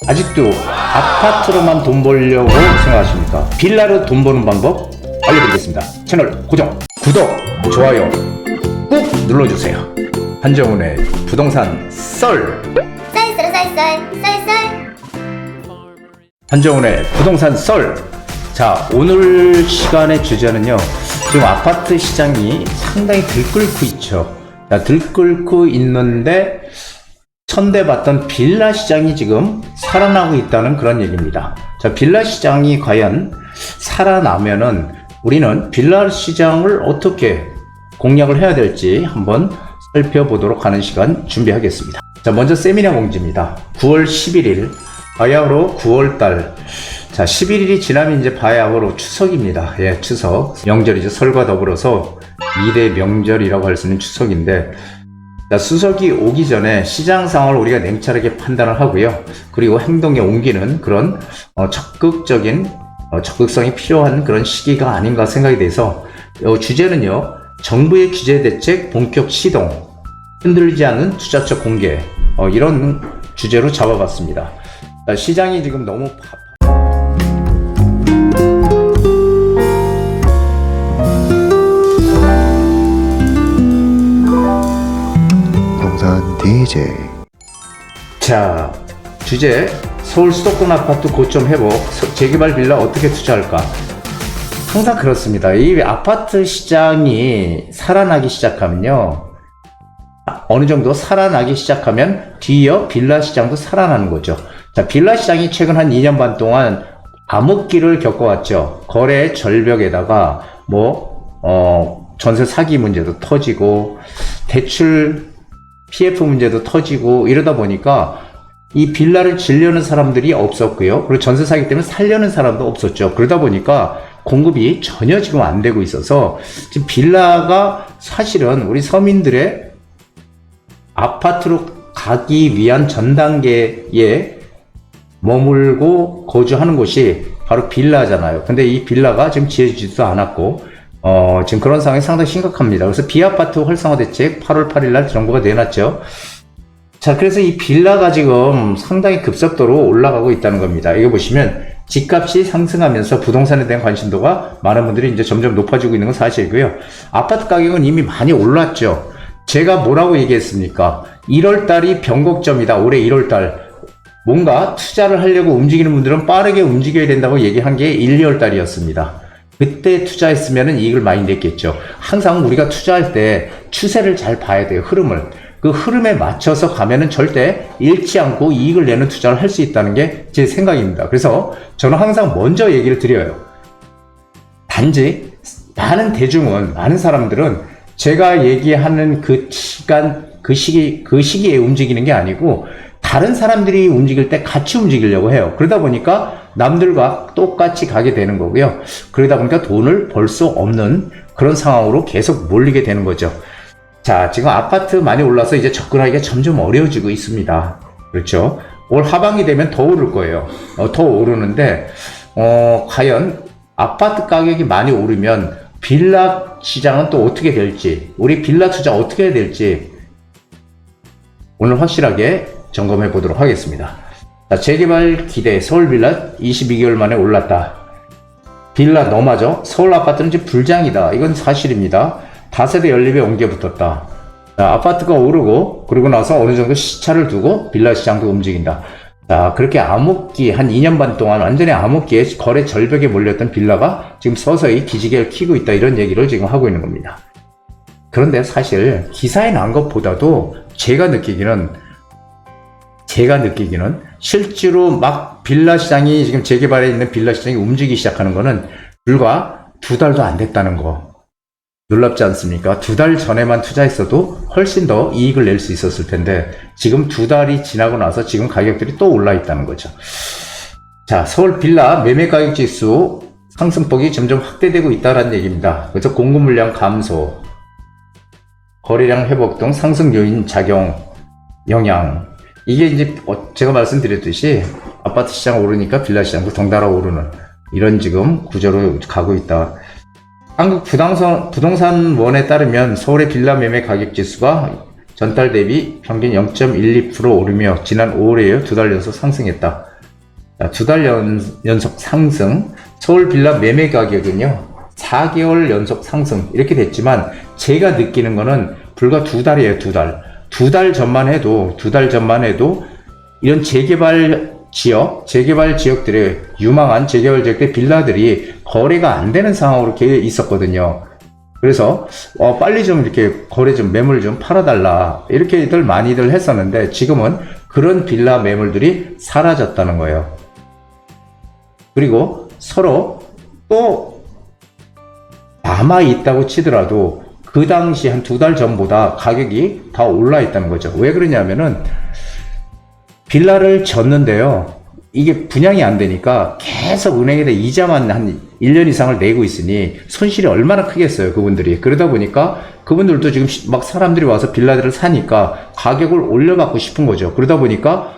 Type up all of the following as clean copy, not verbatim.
아직도 아파트로만 돈 벌려고 생각하십니까? 빌라로 돈 버는 방법 알려드리겠습니다. 채널 고정, 구독, 좋아요 꾹 눌러주세요. 한정훈의 부동산 썰. 한정훈의 부동산 썰. 자, 오늘 시간의 주제는요, 지금 아파트 시장이 상당히 들끓고 있죠. 자, 들끓고 있는데 천대받던 빌라 시장이 지금 살아나고 있다는 그런 얘기입니다. 자, 빌라 시장이 과연 살아나면은 우리는 빌라 시장을 어떻게 공략을 해야 될지 한번 살펴보도록 하는 시간 준비하겠습니다. 자, 먼저 세미나 공지입니다. 9월 11일 바야흐로 9월달. 자, 11일이 지나면 이제 바야흐로 추석입니다. 예, 추석 명절이죠. 설과 더불어서 2대 명절이라고 할 수 있는 추석인데, 자, 수석이 오기 전에 시장 상황을 우리가 냉철하게 판단을 하고요. 그리고 행동에 옮기는 그런 적극적인 적극성이 필요한 그런 시기가 아닌가 생각이 돼서 주제는요, 정부의 규제 대책 본격 시동, 흔들리지 않는 투자처 공개, 이런 주제로 잡아봤습니다. 자, 시장이 지금 너무 DJ. 자, 주제 서울 수도권 아파트 고점 회복, 재개발 빌라 어떻게 투자할까? 항상 그렇습니다. 이 아파트 시장이 살아나기 시작하면요, 어느 정도 살아나기 시작하면 뒤이어 빌라 시장도 살아나는 거죠. 자, 빌라 시장이 최근 한 2년 반 동안 암흑기를 겪어왔죠. 거래 절벽에다가 전세 사기 문제도 터지고 대출 PF 문제도 터지고 이러다 보니까 이 빌라를 지려는 사람들이 없었고요. 그리고 전세 사기 때문에 살려는 사람도 없었죠. 그러다 보니까 공급이 전혀 지금 안 되고 있어서 지금 빌라가 사실은 우리 서민들의 아파트로 가기 위한 전 단계에 머물고 거주하는 곳이 바로 빌라잖아요. 근데 이 빌라가 지금 지어지지도 않았고 지금 그런 상황이 상당히 심각합니다. 그래서 비아파트 활성화 대책 8월 8일 날 정부가 내놨죠. 자, 그래서 이 빌라가 지금 상당히 급속도로 올라가고 있다는 겁니다. 이거 보시면 집값이 상승하면서 부동산에 대한 관심도가 많은 분들이 이제 점점 높아지고 있는 건 사실이고요. 아파트 가격은 이미 많이 올랐죠. 제가 뭐라고 얘기했습니까? 1월 달이 변곡점이다. 올해 1월 달. 뭔가 투자를 하려고 움직이는 분들은 빠르게 움직여야 된다고 얘기한 게 1, 2월 달이었습니다. 그때 투자했으면 이익을 많이 냈겠죠. 항상 우리가 투자할 때 추세를 잘 봐야 돼요. 흐름을. 그 흐름에 맞춰서 가면은 절대 잃지 않고 이익을 내는 투자를 할 수 있다는 게 제 생각입니다. 그래서 저는 항상 먼저 얘기를 드려요. 단지 많은 사람들은 제가 얘기하는 그 시간, 그 시기에 움직이는 게 아니고 다른 사람들이 움직일 때 같이 움직이려고 해요. 그러다 보니까 남들과 똑같이 가게 되는 거고요. 그러다 보니까 돈을 벌 수 없는 그런 상황으로 계속 몰리게 되는 거죠. 자, 지금 아파트 많이 올라서 이제 접근하기가 점점 어려워지고 있습니다. 그렇죠? 올 하반기 되면 더 오를 거예요. 더 오르는데, 과연 아파트 가격이 많이 오르면 빌라 시장은 또 어떻게 될지, 우리 빌라 투자 어떻게 해야 될지 오늘 확실하게 점검해 보도록 하겠습니다. 자, 재개발 기대 서울 빌라 22개월 만에 올랐다. 빌라 너마저 서울 아파트는 지금 불장이다. 이건 사실입니다. 다세대 연립에 옮겨 붙었다. 자, 아파트가 오르고 그러고 나서 어느 정도 시차를 두고 빌라 시장도 움직인다. 자, 그렇게 암흑기 한 2년 반 동안 완전히 암흑기에 거래 절벽에 몰렸던 빌라가 지금 서서히 기지개를 켜고 있다. 이런 얘기를 지금 하고 있는 겁니다. 그런데 사실 기사에 난 것보다도 제가 느끼기는 실제로 막 빌라 시장이 지금 재개발에 있는 빌라 시장이 움직이기 시작하는 거는 불과 2달도 안 됐다는 거. 놀랍지 않습니까? 2달 전에만 투자했어도 훨씬 더 이익을 낼 수 있었을 텐데 지금 2달이 지나고 나서 지금 가격들이 또 올라 있다는 거죠. 자, 서울 빌라 매매 가격 지수 상승폭이 점점 확대되고 있다는 얘기입니다. 그래서 공급 물량 감소, 거래량 회복 등 상승 요인 작용, 영향. 이게 이제 제가 말씀드렸듯이 아파트 시장 오르니까 빌라 시장도 덩달아 오르는 이런 지금 구조로 가고 있다. 한국 부동산원에 따르면 서울의 빌라 매매 가격 지수가 전달 대비 평균 0.12% 오르며 지난 5월에 이어 2달 연속 상승했다. 두 달 연속 상승. 서울 빌라 매매 가격은요 4개월 연속 상승 이렇게 됐지만, 제가 느끼는 거는 불과 2달이에요. 2달. 2달 전만 해도 이런 재개발 지역들의 유망한 재개발 지역의 빌라들이 거래가 안 되는 상황으로 이렇게 있었거든요. 그래서 빨리 좀 이렇게 매물 좀 팔아달라 이렇게들 많이들 했었는데, 지금은 그런 빌라 매물들이 사라졌다는 거예요. 그리고 서로 또 남아 있다고 치더라도 그 당시 한 2달 전보다 가격이 다 올라 있다는 거죠. 왜 그러냐면은 빌라를 졌는데요, 이게 분양이 안 되니까 계속 은행에다 이자만 한 1년 이상을 내고 있으니 손실이 얼마나 크겠어요, 그분들이. 그러다 보니까 그분들도 지금 막 사람들이 와서 빌라들을 사니까 가격을 올려받고 싶은 거죠. 그러다 보니까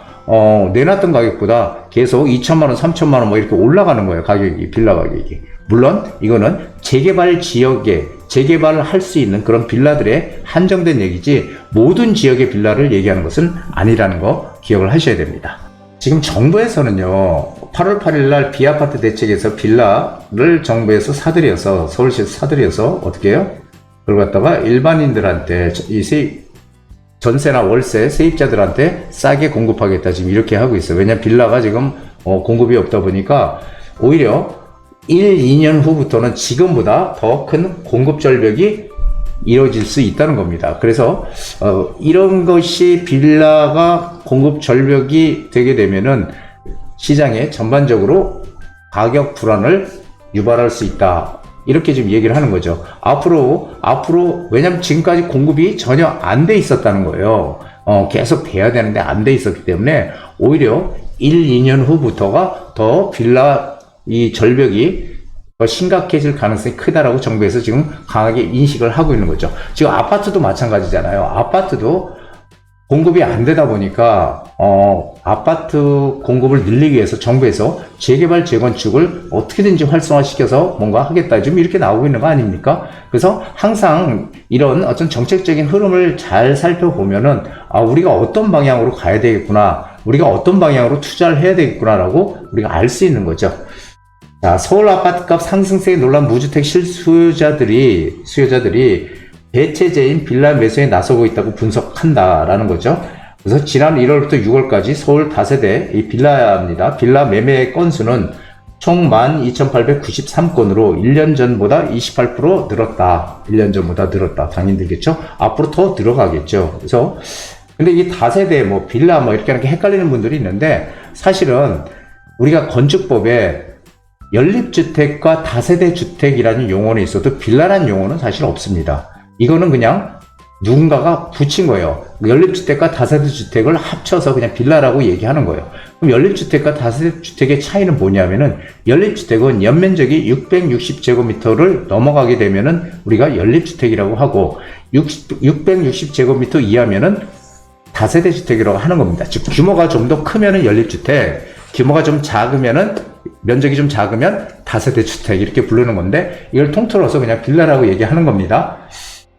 내놨던 가격보다 계속 2천만 원, 3천만 원 뭐 이렇게 올라가는 거예요, 가격이, 빌라 가격이. 물론 이거는 재개발 지역에 재개발을 할 수 있는 그런 빌라들의 한정된 얘기지, 모든 지역의 빌라를 얘기하는 것은 아니라는 거 기억을 하셔야 됩니다. 지금 정부에서는요 8월 8일 날 비아파트 대책에서 빌라를 정부에서 사들여서, 서울시에서 사들여서 어떻게 해요? 그걸 갖다가 일반인들한테, 전세나 월세 세입자들한테 싸게 공급하겠다, 지금 이렇게 하고 있어요. 왜냐면 빌라가 지금 공급이 없다 보니까 오히려 1, 2년 후부터는 지금보다 더 큰 공급 절벽이 이루어질 수 있다는 겁니다. 그래서 이런 것이 빌라가 공급 절벽이 되게 되면은 시장에 전반적으로 가격 불안을 유발할 수 있다, 이렇게 지금 얘기를 하는 거죠. 앞으로 왜냐면 지금까지 공급이 전혀 안 돼 있었다는 거예요. 계속 돼야 되는데 안 돼 있었기 때문에 오히려 1, 2년 후부터가 더 빌라 이 절벽이 더 심각해질 가능성이 크다라고 정부에서 지금 강하게 인식을 하고 있는 거죠. 지금 아파트도 마찬가지잖아요. 아파트도 공급이 안 되다 보니까 아파트 공급을 늘리기 위해서 정부에서 재개발 재건축을 어떻게든지 활성화시켜서 뭔가 하겠다, 지금 이렇게 나오고 있는 거 아닙니까? 그래서 항상 이런 어떤 정책적인 흐름을 잘 살펴보면은 우리가 어떤 방향으로 가야 되겠구나, 우리가 어떤 방향으로 투자를 해야 되겠구나라고 우리가 알 수 있는 거죠. 자, 서울 아파트값 상승세에 놀란 무주택 실수요자들이 대체제인 빌라 매수에 나서고 있다고 분석한다라는 거죠. 그래서 지난 1월부터 6월까지 서울 다세대 이 빌라입니다. 빌라 매매 건수는 총 12,893건으로 1년 전보다 28% 늘었다. 1년 전보다 늘었다. 당연히 늘겠죠. 앞으로 더 늘어가겠죠. 그래서 근데 이 다세대 빌라 이렇게 헷갈리는 분들이 있는데, 사실은 우리가 건축법에 연립주택과 다세대 주택이라는 용어는 있어도 빌라라는 용어는 사실 없습니다. 이거는 그냥 누군가가 붙인 거예요. 연립주택과 다세대 주택을 합쳐서 그냥 빌라라고 얘기하는 거예요. 그럼 연립주택과 다세대 주택의 차이는 뭐냐면은, 연립주택은 연면적이 660제곱미터를 넘어가게 되면은 우리가 연립주택이라고 하고, 660제곱미터 이하면은 다세대 주택이라고 하는 겁니다. 즉 규모가 좀 더 크면은 연립주택, 규모가 좀 작으면은, 면적이 좀 작으면 다세대 주택, 이렇게 부르는 건데, 이걸 통틀어서 그냥 빌라라고 얘기하는 겁니다.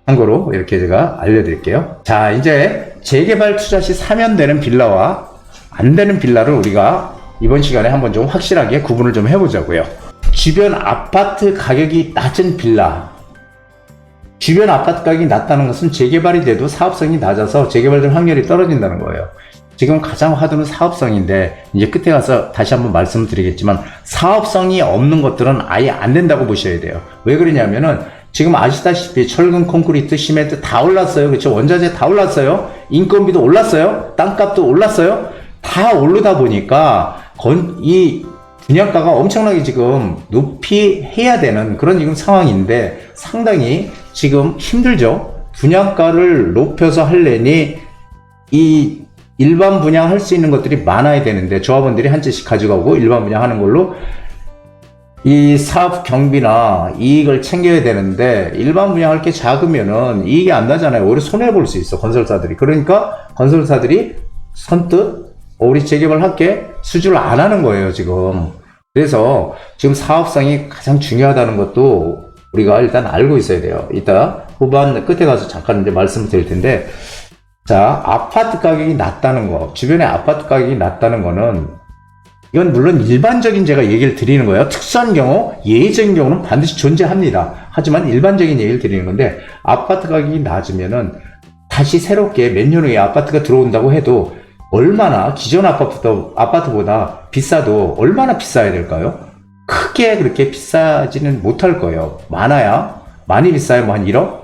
참고로 이렇게 제가 알려드릴게요. 자, 이제 재개발 투자 시 사면 되는 빌라와 안 되는 빌라를 우리가 이번 시간에 한번 좀 확실하게 구분을 좀 해보자고요. 주변 아파트 가격이 낮은 빌라. 주변 아파트 가격이 낮다는 것은 재개발이 돼도 사업성이 낮아서 재개발될 확률이 떨어진다는 거예요. 지금 가장 화두는 사업성인데, 이제 끝에 가서 다시 한번 말씀드리겠지만, 사업성이 없는 것들은 아예 안 된다고 보셔야 돼요. 왜 그러냐면은, 지금 아시다시피 철근, 콘크리트, 시멘트 다 올랐어요. 그렇죠? 원자재 다 올랐어요. 인건비도 올랐어요. 땅값도 올랐어요. 다 오르다 보니까 이 분양가가 엄청나게 지금 높이 해야 되는 그런 지금 상황인데, 상당히 지금 힘들죠. 분양가를 높여서 하려니 이 일반 분양할 수 있는 것들이 많아야 되는데, 조합원들이 한 채씩 가져가고 일반 분양하는 걸로 이 사업 경비나 이익을 챙겨야 되는데, 일반 분양할 게 작으면은 이익이 안 나잖아요. 오히려 손해볼 수 있어, 건설사들이. 그러니까 건설사들이 선뜻 우리 재개발 할게 수주를 안 하는 거예요, 지금. 그래서 지금 사업성이 가장 중요하다는 것도 우리가 일단 알고 있어야 돼요. 이따 후반 끝에 가서 잠깐 이제 말씀을 드릴 텐데, 자, 아파트 가격이 낮다는 거, 주변에 아파트 가격이 낮다는 거는 이건 물론 일반적인 제가 얘기를 드리는 거예요. 특수한 경우, 예외적인 경우는 반드시 존재합니다. 하지만 일반적인 얘기를 드리는 건데, 아파트 가격이 낮으면은 다시 새롭게 몇 년 후에 아파트가 들어온다고 해도 얼마나 기존 아파트보다 비싸도 얼마나 비싸야 될까요? 크게 그렇게 비싸지는 못할 거예요. 많이 비싸야 뭐 한 1억?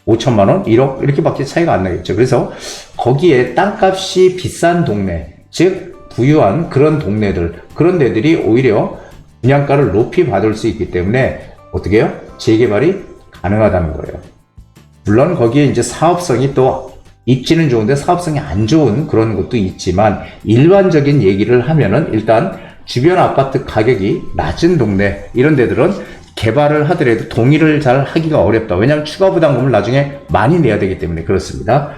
5천만 원? 1억? 이렇게밖에 차이가 안 나겠죠. 그래서 거기에 땅값이 비싼 동네, 즉 부유한 그런 동네들, 그런 데들이 오히려 분양가를 높이 받을 수 있기 때문에 어떻게 해요? 재개발이 가능하다는 거예요. 물론 거기에 이제 사업성이 또 입지는 좋은데 사업성이 안 좋은 그런 것도 있지만, 일반적인 얘기를 하면은 일단 주변 아파트 가격이 낮은 동네, 이런 데들은 개발을 하더라도 동의를 잘 하기가 어렵다. 왜냐하면 추가 부담금을 나중에 많이 내야 되기 때문에 그렇습니다.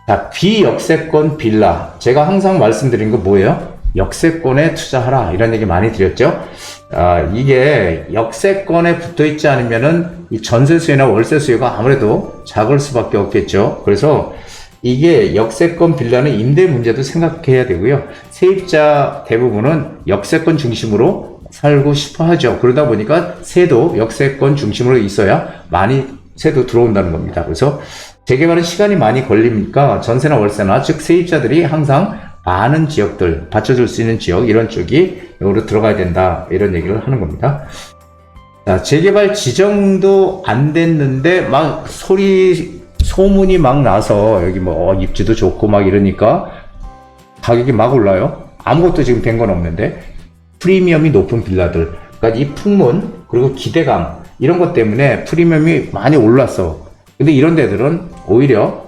자, 비역세권 빌라. 제가 항상 말씀드린 거 뭐예요? 역세권에 투자하라, 이런 얘기 많이 드렸죠. 이게 역세권에 붙어 있지 않으면은 이 전세 수요나 월세 수요가 아무래도 작을 수밖에 없겠죠. 그래서 이게 역세권 빌라는 임대 문제도 생각해야 되고요. 세입자 대부분은 역세권 중심으로 살고 싶어 하죠. 그러다 보니까 세도 역세권 중심으로 있어야 많이 세도 들어온다는 겁니다. 그래서 재개발은 시간이 많이 걸리니까 전세나 월세나, 즉 세입자들이 항상 많은 지역들, 받쳐줄 수 있는 지역, 이런 쪽이 여기로 들어가야 된다, 이런 얘기를 하는 겁니다. 자, 재개발 지정도 안 됐는데 막 소문이 막 나서 여기 뭐 입지도 좋고 막 이러니까 가격이 막 올라요. 아무것도 지금 된 건 없는데 프리미엄이 높은 빌라들, 그러니까 이 풍문 그리고 기대감, 이런 것 때문에 프리미엄이 많이 올랐어. 근데 이런 데들은 오히려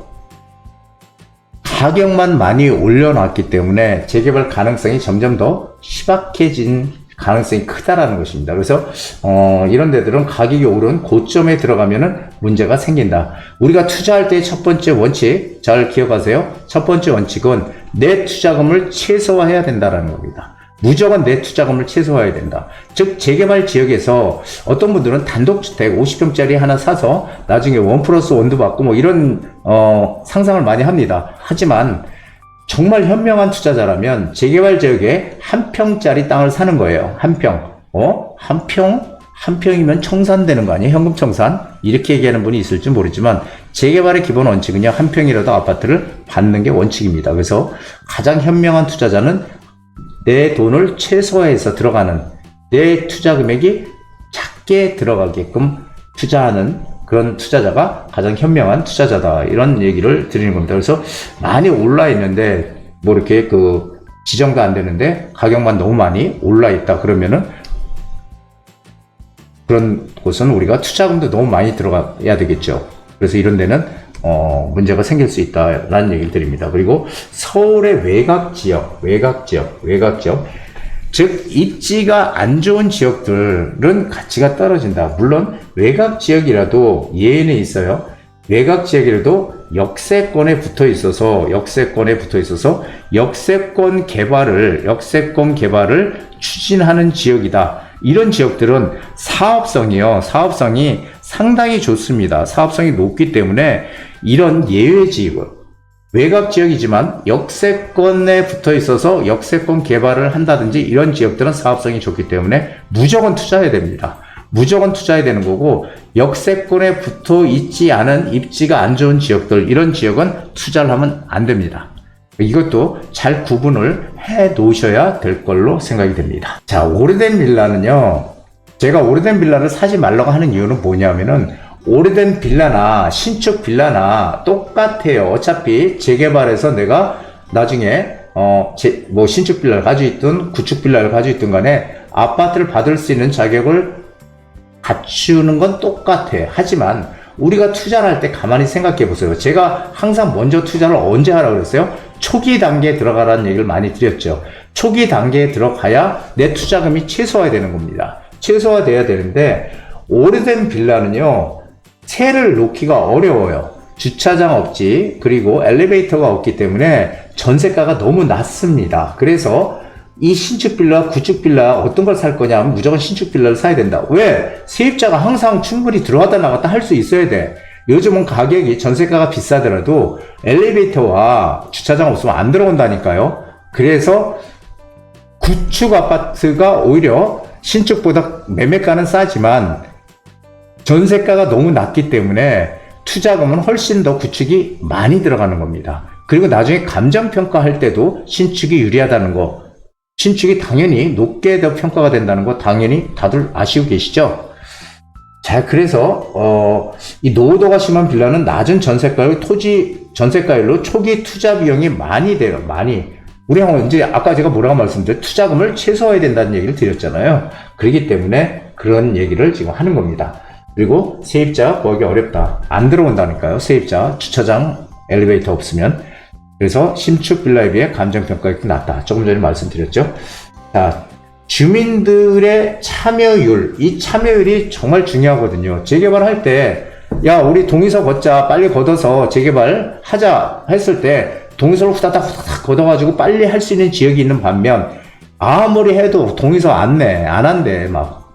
가격만 많이 올려놨기 때문에 재개발 가능성이 점점 더 희박해진 가능성이 크다라는 것입니다. 그래서 이런 데들은 가격이 오른 고점에 들어가면은 문제가 생긴다. 우리가 투자할 때 첫 번째 원칙 잘 기억하세요. 첫 번째 원칙은 내 투자금을 최소화해야 된다라는 겁니다. 무조건 내 투자금을 최소화해야 된다. 즉 재개발 지역에서 어떤 분들은 단독주택 50평짜리 하나 사서 나중에 1+1도 받고 뭐 이런 상상을 많이 합니다. 하지만 정말 현명한 투자자라면 재개발 지역에 한 평짜리 땅을 사는 거예요. 한 평. 한 평이면 청산되는 거 아니에요? 현금 청산? 이렇게 얘기하는 분이 있을지 모르지만 재개발의 기본 원칙은요, 한 평이라도 아파트를 받는 게 원칙입니다. 그래서 가장 현명한 투자자는 내 돈을 최소화해서 들어가는, 내 투자 금액이 작게 들어가게끔 투자하는 그런 투자자가 가장 현명한 투자자다, 이런 얘기를 드리는 겁니다. 그래서 많이 올라 있는데 뭐 이렇게 지정도 안 되는데 가격만 너무 많이 올라 있다 그러면은 그런 곳은 우리가 투자금도 너무 많이 들어가야 되겠죠. 그래서 이런 데는 문제가 생길 수 있다라는 얘기를 드립니다. 그리고 서울의 외곽 지역, 즉 입지가 안 좋은 지역들은 가치가 떨어진다. 물론 외곽 지역이라도 예외는 있어요. 외곽 지역이라도 역세권에 붙어 있어서 역세권 개발을 추진하는 지역이다. 이런 지역들은 사업성이 상당히 좋습니다. 사업성이 높기 때문에 이런 예외 지역, 외곽 지역이지만 역세권에 붙어 있어서 역세권 개발을 한다든지 이런 지역들은 사업성이 좋기 때문에 무조건 투자해야 됩니다. 무조건 투자해야 되는 거고, 역세권에 붙어 있지 않은 입지가 안 좋은 지역들, 이런 지역은 투자를 하면 안 됩니다. 이것도 잘 구분을 해 놓으셔야 될 걸로 생각이 됩니다. 자, 오래된 빌라는요, 제가 오래된 빌라를 사지 말라고 하는 이유는 뭐냐면은 오래된 빌라나 신축 빌라나 똑같아요. 어차피 재개발해서 내가 나중에 뭐 신축 빌라를 가지고 있든 구축 빌라를 가지고 있든 간에 아파트를 받을 수 있는 자격을 갖추는 건 똑같아. 하지만 우리가 투자를 할 때 가만히 생각해 보세요. 제가 항상 먼저 투자를 언제 하라고 그랬어요? 초기 단계에 들어가라는 얘기를 많이 드렸죠. 초기 단계에 들어가야 내 투자금이 최소화되는 겁니다. 최소화돼야 되는데 오래된 빌라는요, 세를 놓기가 어려워요. 주차장 없지, 그리고 엘리베이터가 없기 때문에 전세가가 너무 낮습니다. 그래서 이 신축 빌라, 구축 빌라 어떤 걸 살 거냐 하면 무조건 신축 빌라를 사야 된다. 왜? 세입자가 항상 충분히 들어왔다 나갔다 할 수 있어야 돼. 요즘은 가격이 전세가가 비싸더라도 엘리베이터와 주차장 없으면 안 들어온다니까요. 그래서 구축 아파트가 오히려 신축보다 매매가는 싸지만 전세가가 너무 낮기 때문에 투자금은 훨씬 더 구축이 많이 들어가는 겁니다. 그리고 나중에 감정평가할 때도 신축이 유리하다는 거, 신축이 당연히 높게 더 평가가 된다는 거 당연히 다들 아시고 계시죠? 자, 그래서 이 노후도가 심한 빌라는 낮은 전세가율, 전세가율로 초기 투자 비용이 많이 돼요. 많이. 우리 형은 이제 아까 제가 뭐라고 말씀드렸죠? 투자금을 최소화해야 된다는 얘기를 드렸잖아요. 그렇기 때문에 그런 얘기를 지금 하는 겁니다. 그리고 세입자 구하기 어렵다. 안 들어온다니까요. 세입자, 주차장, 엘리베이터 없으면. 그래서 신축 빌라에 비해 감정평가액이 낮다. 조금 전에 말씀드렸죠. 자, 주민들의 참여율, 이 참여율이 정말 중요하거든요. 재개발할 때, 야, 우리 동의서 걷자, 빨리 걷어서 재개발 하자 했을 때, 동의서를 후다닥 걷어가지고 빨리 할 수 있는 지역이 있는 반면, 아무리 해도 동의서 안 한대, 막.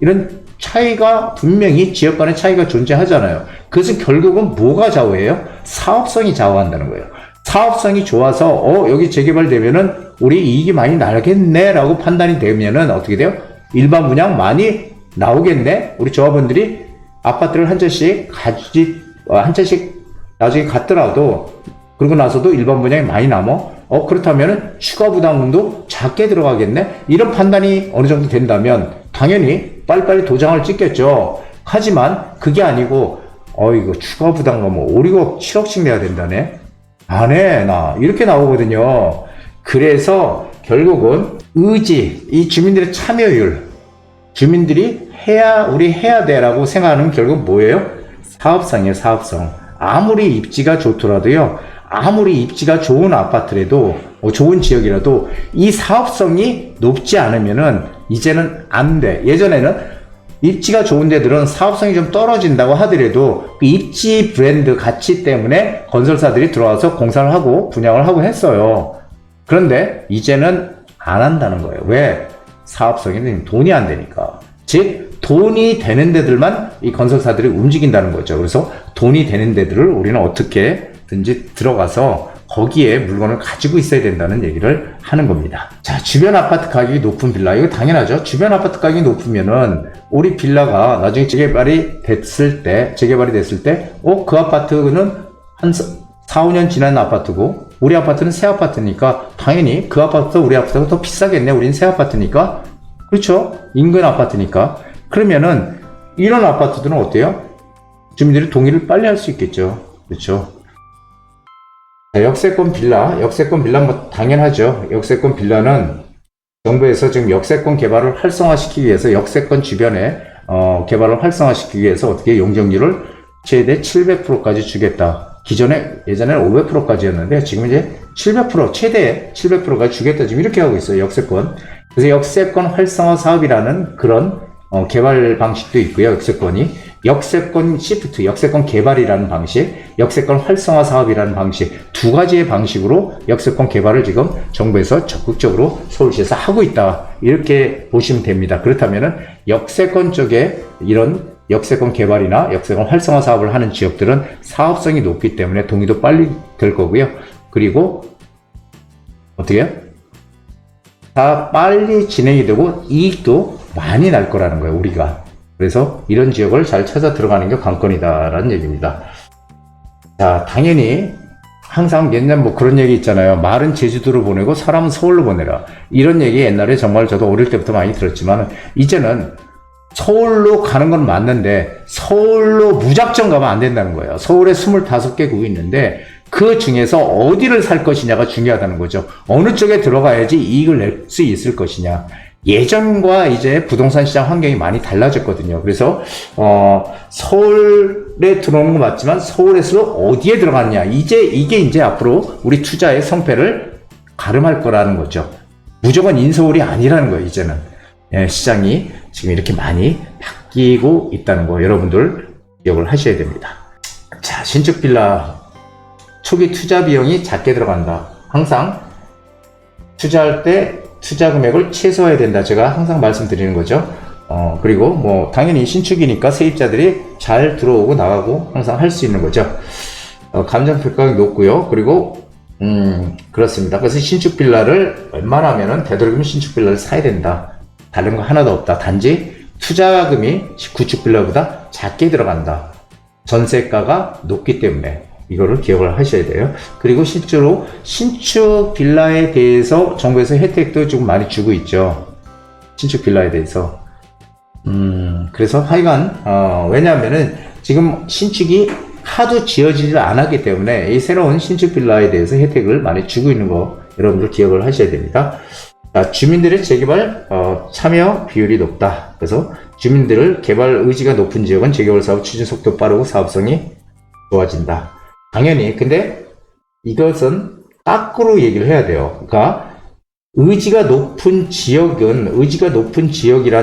이런 차이가 분명히 지역 간의 차이가 존재하잖아요. 그래서 결국은 뭐가 좌우해요? 사업성이 좌우한다는 거예요. 사업성이 좋아서 여기 재개발되면은 우리 이익이 많이 나겠네 라고 판단이 되면은 어떻게 돼요? 일반 분양 많이 나오겠네? 우리 조합원들이 아파트를 한 채씩 나중에 갖더라도 그러고 나서도 일반 분양이 많이 남어? 그렇다면은 추가 부담금도 작게 들어가겠네? 이런 판단이 어느 정도 된다면 당연히 빨리빨리 도장을 찍겠죠. 하지만 그게 아니고 이거 추가 부담금 5, 6억, 7억씩 내야 된다네? 안 해, 나. 이렇게 나오거든요. 그래서 결국은 의지, 이 주민들의 참여율, 주민들이 우리 해야 돼라고 생각하는 결국 뭐예요? 사업성이에요, 사업성. 아무리 입지가 좋더라도요, 아무리 입지가 좋은 아파트라도, 좋은 지역이라도 이 사업성이 높지 않으면은 이제는 안 돼. 예전에는 입지가 좋은 데들은 사업성이 좀 떨어진다고 하더라도 그 입지 브랜드 가치 때문에 건설사들이 들어와서 공사를 하고 분양을 하고 했어요. 그런데 이제는 안 한다는 거예요. 왜? 사업성에는 돈이 안 되니까. 즉 돈이 되는 데들만 이 건설사들이 움직인다는 거죠. 그래서 돈이 되는 데들을 우리는 어떻게든지 들어가서 거기에 물건을 가지고 있어야 된다는 얘기를 하는 겁니다. 자, 주변 아파트 가격이 높은 빌라. 이거 당연하죠. 주변 아파트 가격이 높으면은 우리 빌라가 나중에 재개발이 됐을 때, 그 아파트는 한 4, 5년 지난 아파트고, 우리 아파트는 새 아파트니까, 당연히 그 아파트보다 우리 아파트가 더 비싸겠네. 우린 새 아파트니까. 그렇죠? 인근 아파트니까. 그러면은, 이런 아파트들은 어때요? 주민들이 동의를 빨리 할 수 있겠죠. 그렇죠? 역세권 빌라 뭐 당연하죠. 역세권 빌라는 정부에서 지금 역세권 개발을 활성화시키기 위해서 역세권 주변에 개발을 활성화시키기 위해서 어떻게 용적률을 최대 700%까지 주겠다. 예전에는 500%까지였는데 지금 이제 700% 최대 700%까지 주겠다. 지금 이렇게 하고 있어요. 역세권. 그래서 역세권 활성화 사업이라는 그런 개발 방식도 있고요. 역세권 시프트, 역세권 개발이라는 방식, 역세권 활성화 사업이라는 방식, 두 가지의 방식으로 역세권 개발을 지금 정부에서 적극적으로 서울시에서 하고 있다. 이렇게 보시면 됩니다. 그렇다면은 역세권 쪽에 이런 역세권 개발이나 역세권 활성화 사업을 하는 지역들은 사업성이 높기 때문에 동의도 빨리 될 거고요. 그리고 어떻게 해요? 다 빨리 진행이 되고 이익도 많이 날 거라는 거예요, 우리가. 그래서 이런 지역을 잘 찾아 들어가는 게 관건이다라는 얘기입니다. 자, 당연히 항상 옛날 뭐 그런 얘기 있잖아요. 말은 제주도로 보내고 사람은 서울로 보내라. 이런 얘기 옛날에 정말 저도 어릴 때부터 많이 들었지만 이제는 서울로 가는 건 맞는데 서울로 무작정 가면 안 된다는 거예요. 서울에 25개 구이 있는데 그 중에서 어디를 살 것이냐가 중요하다는 거죠. 어느 쪽에 들어가야지 이익을 낼 수 있을 것이냐. 예전과 이제 부동산 시장 환경이 많이 달라졌거든요. 그래서 서울에 들어오는 건 맞지만 서울에서 어디에 들어갔냐. 이게 이제 앞으로 우리 투자의 성패를 가름할 거라는 거죠. 무조건 인서울이 아니라는 거예요, 이제는. 시장이 지금 이렇게 많이 바뀌고 있다는 거 여러분들 기억을 하셔야 됩니다. 자, 신축 빌라 초기 투자 비용이 작게 들어간다. 항상 투자할 때 투자 금액을 최소화해야 된다. 제가 항상 말씀드리는 거죠. 그리고 뭐 당연히 신축이니까 세입자들이 잘 들어오고 나가고 항상 할 수 있는 거죠. 감정평가가 높고요. 그리고 그렇습니다. 그래서 신축 빌라를 웬만하면은 되도록이면 신축 빌라를 사야 된다. 다른 거 하나도 없다. 단지 투자금이 구축 빌라보다 작게 들어간다. 전세가가 높기 때문에 이거를 기억을 하셔야 돼요. 그리고 실제로 신축 빌라에 대해서 정부에서 혜택도 좀 많이 주고 있죠. 신축 빌라에 대해서. 그래서 하여간 왜냐하면은 지금 신축이 하도 지어지질 않았기 때문에 이 새로운 신축 빌라에 대해서 혜택을 많이 주고 있는 거 여러분들 기억을 하셔야 됩니다. 자, 주민들의 재개발 참여 비율이 높다. 그래서 주민들을 개발 의지가 높은 지역은 재개발 사업 추진 속도 빠르고 사업성이 좋아진다. 당연히 근데 이것은 거꾸로 얘기를 해야 돼요. 그러니까 의지가 높은 지역이라는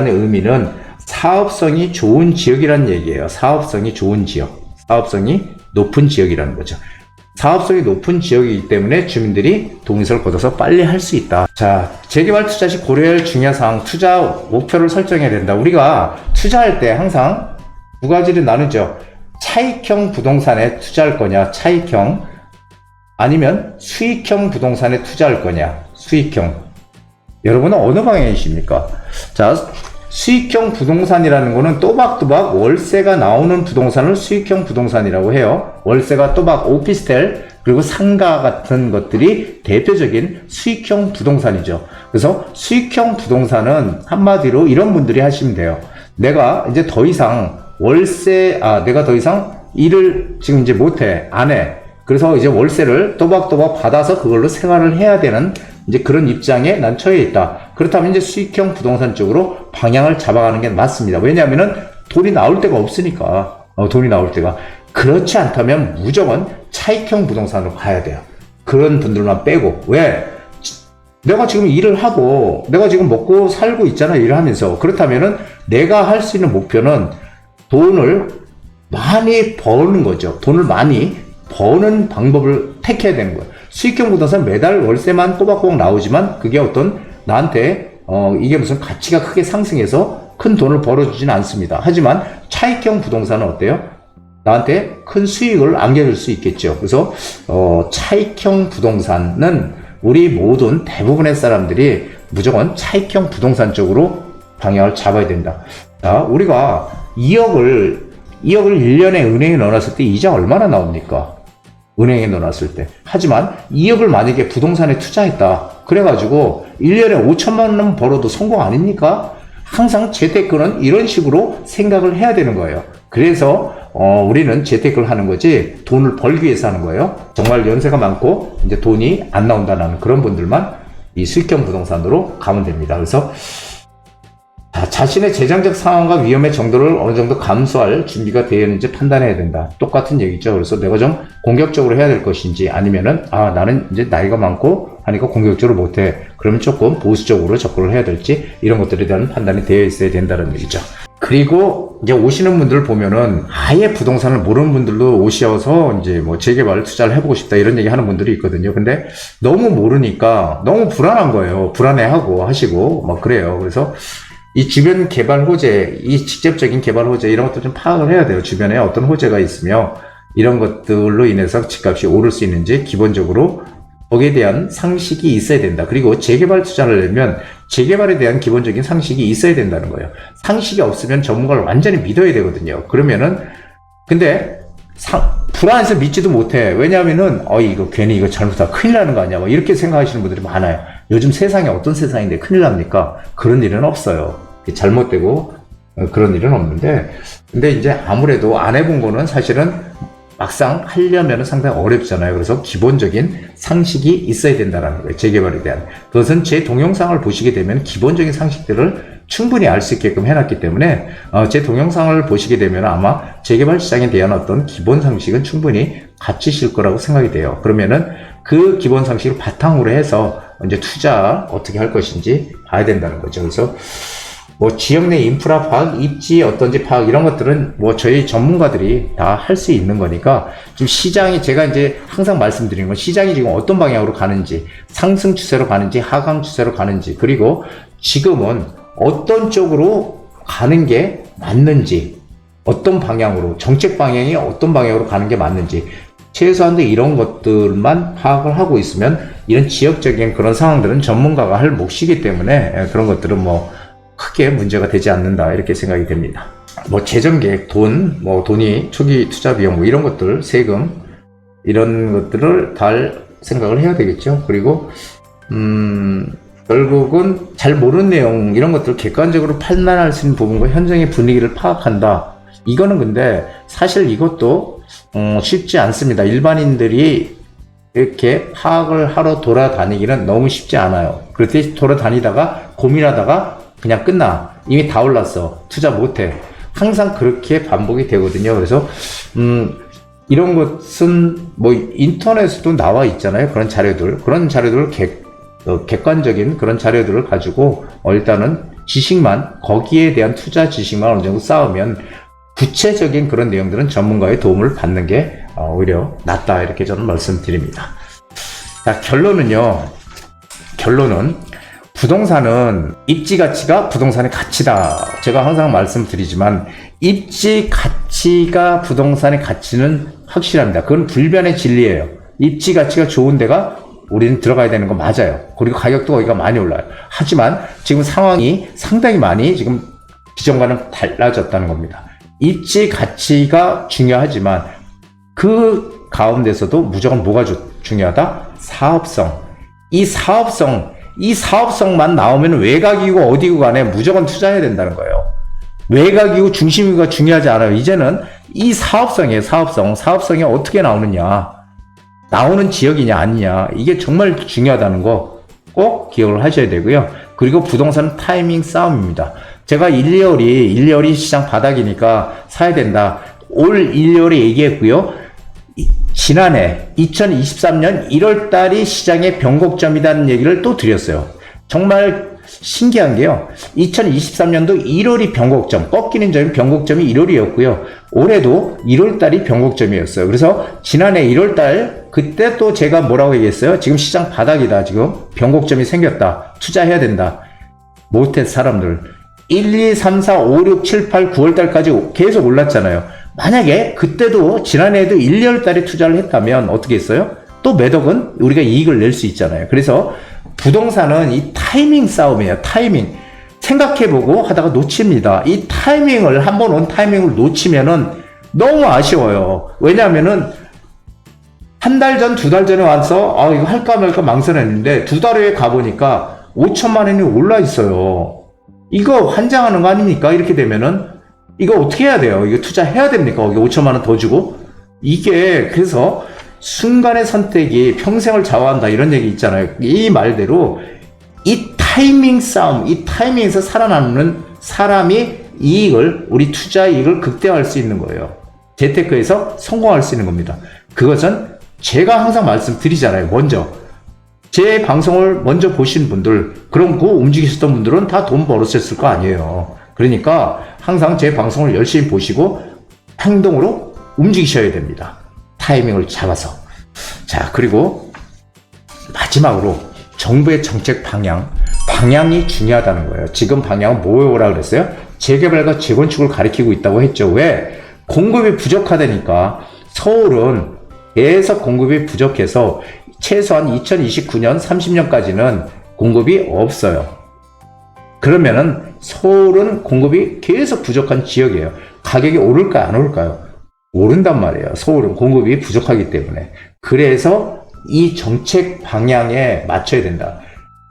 의미는 사업성이 좋은 지역이라는 얘기예요. 사업성이 좋은 지역, 사업성이 높은 지역이라는 거죠. 사업성이 높은 지역이기 때문에 주민들이 동의서를 걷어서 빨리 할 수 있다. 자, 재개발 투자 시 고려해야 할 중요한 사항, 투자 목표를 설정해야 된다. 우리가 투자할 때 항상 두 가지를 나누죠. 차익형 부동산에 투자할 거냐, 차익형, 아니면 수익형 부동산에 투자할 거냐, 수익형. 여러분은 어느 방향이십니까? 자, 수익형 부동산이라는 거는 또박또박 월세가 나오는 부동산을 수익형 부동산이라고 해요. 월세가 또박 오피스텔 그리고 상가 같은 것들이 대표적인 수익형 부동산이죠. 그래서 수익형 부동산은 한마디로 이런 분들이 하시면 돼요. 내가 이제 더 이상 내가 더 이상 일을 지금 이제 못해, 안 해. 그래서 이제 월세를 또박또박 받아서 그걸로 생활을 해야 되는 이제 그런 입장에 난 처해 있다. 그렇다면 이제 수익형 부동산 쪽으로 방향을 잡아가는 게 맞습니다. 왜냐하면은 돈이 나올 데가 없으니까. 돈이 나올 데가. 그렇지 않다면 무조건 차익형 부동산으로 가야 돼요. 그런 분들만 빼고. 왜? 내가 지금 일을 하고 내가 지금 먹고 살고 있잖아, 일을 하면서. 그렇다면은 내가 할 수 있는 목표는 돈을 많이 버는 거죠. 돈을 많이 버는 방법을 택해야 되는 거예요. 수익형 부동산 매달 월세만 꼬박꼬박 나오지만 그게 어떤 나한테 이게 무슨 가치가 크게 상승해서 큰 돈을 벌어주지는 않습니다. 하지만 차익형 부동산은 어때요? 나한테 큰 수익을 안겨줄 수 있겠죠. 그래서 차익형 부동산은 우리 모든 대부분의 사람들이 무조건 차익형 부동산 쪽으로 방향을 잡아야 된다. 자, 우리가 2억을 1년에 은행에 넣어놨을 때 이자 얼마나 나옵니까? 은행에 넣어놨을 때. 하지만 2억을 만약에 부동산에 투자했다. 그래가지고 1년에 5천만 원 벌어도 성공 아닙니까? 항상 재테크는 이런 식으로 생각을 해야 되는 거예요. 그래서 우리는 재테크를 하는 거지 돈을 벌기 위해서 하는 거예요. 정말 연세가 많고 이제 돈이 안 나온다는 그런 분들만 이 수익형 부동산으로 가면 됩니다. 그래서 자신의 재정적 상황과 위험의 정도를 어느 정도 감수할 준비가 되어 있는지 판단해야 된다. 똑같은 얘기죠. 그래서 내가 좀 공격적으로 해야 될 것인지 아니면은 나는 이제 나이가 많고 하니까 공격적으로 못해. 그러면 조금 보수적으로 접근을 해야 될지 이런 것들에 대한 판단이 되어 있어야 된다는 얘기죠. 그리고 이제 오시는 분들 보면은 아예 부동산을 모르는 분들도 오셔서 이제 뭐 재개발 투자를 해보고 싶다 이런 얘기 하는 분들이 있거든요. 근데 너무 모르니까 너무 불안한 거예요. 불안해하고 하시고 막 그래요. 그래서 이 주변 개발 호재, 이 직접적인 개발 호재 이런 것도 좀 파악을 해야 돼요. 주변에 어떤 호재가 있으며 이런 것들로 인해서 집값이 오를 수 있는지 기본적으로 거기에 대한 상식이 있어야 된다. 그리고 재개발 투자를 내면 재개발에 대한 기본적인 상식이 있어야 된다는 거예요. 상식이 없으면 전문가를 완전히 믿어야 되거든요. 그러면은 근데 불안해서 믿지도 못해. 왜냐하면은 이거 괜히 이거 잘못하면 큰일 나는 거 아니야. 뭐 이렇게 생각하시는 분들이 많아요. 요즘 세상이 어떤 세상인데 큰일 납니까? 그런 일은 없어요. 잘못되고 그런 일은 없는데, 근데 이제 아무래도 안 해본 거는 사실은 막상 하려면 상당히 어렵잖아요. 그래서 기본적인 상식이 있어야 된다는 거예요. 재개발에 대한. 그것은 제 동영상을 보시게 되면 기본적인 상식들을 충분히 알 수 있게끔 해놨기 때문에 제 동영상을 보시게 되면 아마 재개발 시장에 대한 어떤 기본 상식은 충분히 갖추실 거라고 생각이 돼요. 그러면은 그 기본 상식을 바탕으로 해서 이제 투자 어떻게 할 것인지 봐야 된다는 거죠. 그래서 뭐 지역 내 인프라 파악, 입지 어떤지 파악 이런 것들은 뭐 저희 전문가들이 다 할 수 있는 거니까 지금 시장이 제가 이제 항상 말씀드리는 건 시장이 지금 어떤 방향으로 가는지 상승 추세로 가는지 하강 추세로 가는지 그리고 지금은 어떤 쪽으로 가는 게 맞는지 어떤 방향으로 정책 방향이 어떤 방향으로 가는 게 맞는지 최소한도 이런 것들만 파악을 하고 있으면 이런 지역적인 그런 상황들은 전문가가 할 몫이기 때문에 그런 것들은 뭐 크게 문제가 되지 않는다 이렇게 생각이 됩니다. 뭐 재정 계획, 돈이 초기 투자 비용 뭐 이런 것들, 세금 이런 것들을 잘 생각을 해야 되겠죠. 그리고 결국은 잘 모르는 내용 이런 것들을 객관적으로 판단할 수 있는 부분과 현장의 분위기를 파악한다. 이거는 근데 사실 이것도 쉽지 않습니다. 일반인들이 이렇게 파악을 하러 돌아다니기는 너무 쉽지 않아요. 그렇듯이 돌아다니다가 고민하다가 그냥 끝나. 이미 다 올랐어. 투자 못해. 항상 그렇게 반복이 되거든요. 그래서 이런 것은 뭐 인터넷에도 나와 있잖아요. 그런 자료들을 객관적인 그런 자료들을 가지고 일단은 지식만, 거기에 대한 투자 지식만 어느 정도 쌓으면 구체적인 그런 내용들은 전문가의 도움을 받는 게 오히려 낫다 이렇게 저는 말씀드립니다. 자, 결론은 부동산은 입지 가치가 부동산의 가치다. 제가 항상 말씀드리지만 입지 가치가 부동산의 가치는 확실합니다. 그건 불변의 진리예요. 입지 가치가 좋은 데가 우리는 들어가야 되는 거 맞아요. 그리고 가격도 거기가 많이 올라요. 하지만 지금 상황이 상당히 많이 지금 기존과는 달라졌다는 겁니다. 입지 가치가 중요하지만 그 가운데서도 무조건 뭐가 중요하다? 사업성. 이 사업성만 나오면 외곽이고 어디고 간에 무조건 투자해야 된다는 거예요. 외곽이고 중심이가 중요하지 않아요. 이제는 이 사업성이에요. 사업성이 어떻게 나오느냐, 나오는 지역이냐 아니냐, 이게 정말 중요하다는 거 꼭 기억을 하셔야 되고요. 그리고 부동산은 타이밍 싸움입니다. 제가 1월이 시장 바닥이니까 사야 된다. 올 1월에 얘기했고요. 지난해 2023년 1월 달이 시장의 변곡점이라는 얘기를 또 드렸어요. 정말 신기한 게요. 2023년도 1월이 변곡점, 꺾이는 점이 변곡점이 1월이었고요. 올해도 1월 달이 변곡점이었어요. 그래서 지난해 1월 달 그때 또 제가 뭐라고 얘기했어요? 지금 시장 바닥이다. 지금 변곡점이 생겼다. 투자해야 된다. 못했 사람들 1, 2, 3, 4, 5, 6, 7, 8, 9월 달까지 계속 올랐잖아요. 만약에 그때도 지난해에도 1, 2월 달에 투자를 했다면 어떻게 했어요? 또 몇 억은 우리가 이익을 낼 수 있잖아요. 그래서 부동산은 이 타이밍 싸움이에요. 타이밍. 생각해보고 하다가 놓칩니다. 이 타이밍을, 한번 온 타이밍을 놓치면은 너무 아쉬워요. 왜냐하면은 한 달 전, 두 달 전에 와서 이거 할까 말까 망설였는데 두 달 후에 가보니까 5천만 원이 올라 있어요. 이거 환장하는 거 아닙니까? 이렇게 되면은 이거 어떻게 해야 돼요? 이거 투자해야 됩니까? 거기 5천만 원 더 주고? 이게 그래서 순간의 선택이 평생을 좌우한다 이런 얘기 있잖아요. 이 말대로 이 타이밍 싸움, 이 타이밍에서 살아남는 사람이 우리 투자 이익을 극대화할 수 있는 거예요. 재테크에서 성공할 수 있는 겁니다. 그것은 제가 항상 말씀드리잖아요. 먼저 제 방송을 먼저 보신 분들, 그럼 그 움직이셨던 분들은 다 돈 벌었을 거 아니에요. 그러니까 항상 제 방송을 열심히 보시고 행동으로 움직이셔야 됩니다. 타이밍을 잡아서. 자, 그리고 마지막으로 정부의 정책 방향이 중요하다는 거예요. 지금 방향은 뭐라고 그랬어요? 재개발과 재건축을 가리키고 있다고 했죠. 왜? 공급이 부족하다니까. 서울은 계속 공급이 부족해서 최소한 2029년, 30년까지는 공급이 없어요. 그러면은 서울은 공급이 계속 부족한 지역이에요. 가격이 오를까요? 안 오를까요? 오른단 말이에요. 서울은 공급이 부족하기 때문에. 그래서 이 정책 방향에 맞춰야 된다.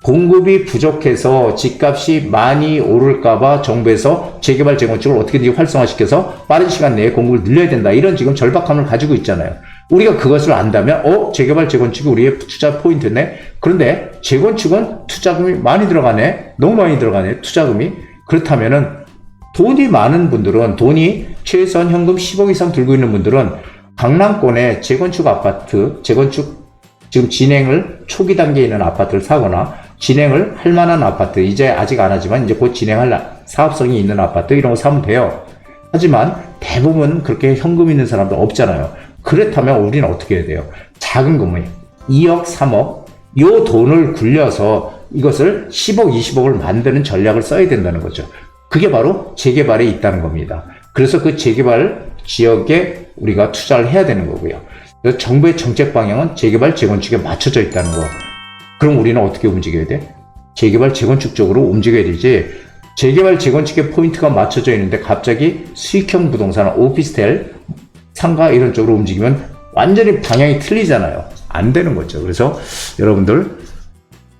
공급이 부족해서 집값이 많이 오를까봐 정부에서 재개발, 재건축을 어떻게든 활성화시켜서 빠른 시간 내에 공급을 늘려야 된다. 이런 지금 절박함을 가지고 있잖아요. 우리가 그것을 안다면 재개발, 재건축이 우리의 투자 포인트네. 그런데 재건축은 투자금이 많이 들어가네. 너무 많이 들어가네. 투자금이. 그렇다면은 돈이 많은 분들은, 돈이 최소한 현금 10억 이상 들고 있는 분들은 강남권에 재건축 아파트, 재건축 지금 진행을 초기 단계에 있는 아파트를 사거나 진행을 할 만한 아파트, 이제 아직 안 하지만 이제 곧 진행할 사업성이 있는 아파트 이런 거 사면 돼요. 하지만 대부분 그렇게 현금 있는 사람도 없잖아요. 그렇다면 우리는 어떻게 해야 돼요? 작은 금액 2억, 3억 요 돈을 굴려서 이것을 10억, 20억을 만드는 전략을 써야 된다는 거죠. 그게 바로 재개발에 있다는 겁니다. 그래서 그 재개발 지역에 우리가 투자를 해야 되는 거고요. 그래서 정부의 정책 방향은 재개발, 재건축에 맞춰져 있다는 거. 그럼 우리는 어떻게 움직여야 돼? 재개발, 재건축 쪽으로 움직여야 되지. 재개발, 재건축에 포인트가 맞춰져 있는데 갑자기 수익형 부동산, 오피스텔, 상가 이런 쪽으로 움직이면 완전히 방향이 틀리잖아요. 안 되는 거죠. 그래서 여러분들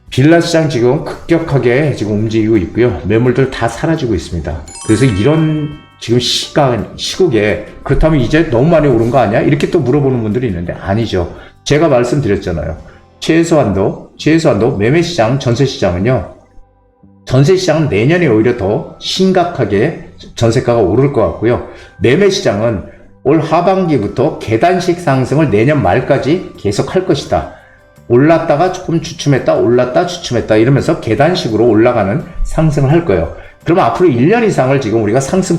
빌라 시장 지금 급격하게 지금 움직이고 있고요. 매물들 다 사라지고 있습니다. 그래서 이런 지금 시국에 그렇다면 이제 너무 많이 오른 거 아니야? 이렇게 또 물어보는 분들이 있는데 아니죠. 제가 말씀드렸잖아요. 최소한도 매매 시장, 전세 시장은요. 전세 시장은 내년에 오히려 더 심각하게 전세가가 오를 것 같고요. 매매 시장은 올 하반기부터 계단식 상승을 내년 말까지 계속 할 것이다. 올랐다가 조금 주춤했다, 올랐다, 주춤했다 이러면서 계단식으로 올라가는 상승을 할 거예요. 그러면 앞으로 1년 이상을 지금 우리가 상승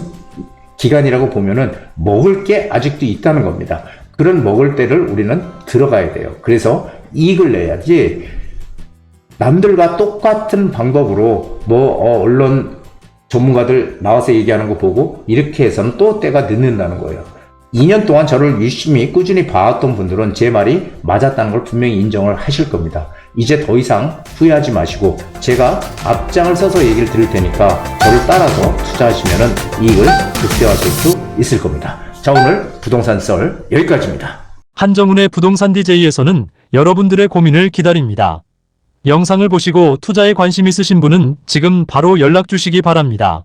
기간이라고 보면은 먹을 게 아직도 있다는 겁니다. 그런 먹을 때를 우리는 들어가야 돼요. 그래서 이익을 내야지 남들과 똑같은 방법으로 언론 전문가들 나와서 얘기하는 거 보고 이렇게 해서는 또 때가 늦는다는 거예요. 2년 동안 저를 유심히 꾸준히 봐왔던 분들은 제 말이 맞았다는 걸 분명히 인정을 하실 겁니다. 이제 더 이상 후회하지 마시고 제가 앞장을 서서 얘기를 드릴 테니까 저를 따라서 투자하시면 이익을 극대화하실 수 있을 겁니다. 자, 오늘 부동산 썰 여기까지입니다. 한정훈의 부동산 DJ에서는 여러분들의 고민을 기다립니다. 영상을 보시고 투자에 관심 있으신 분은 지금 바로 연락 주시기 바랍니다.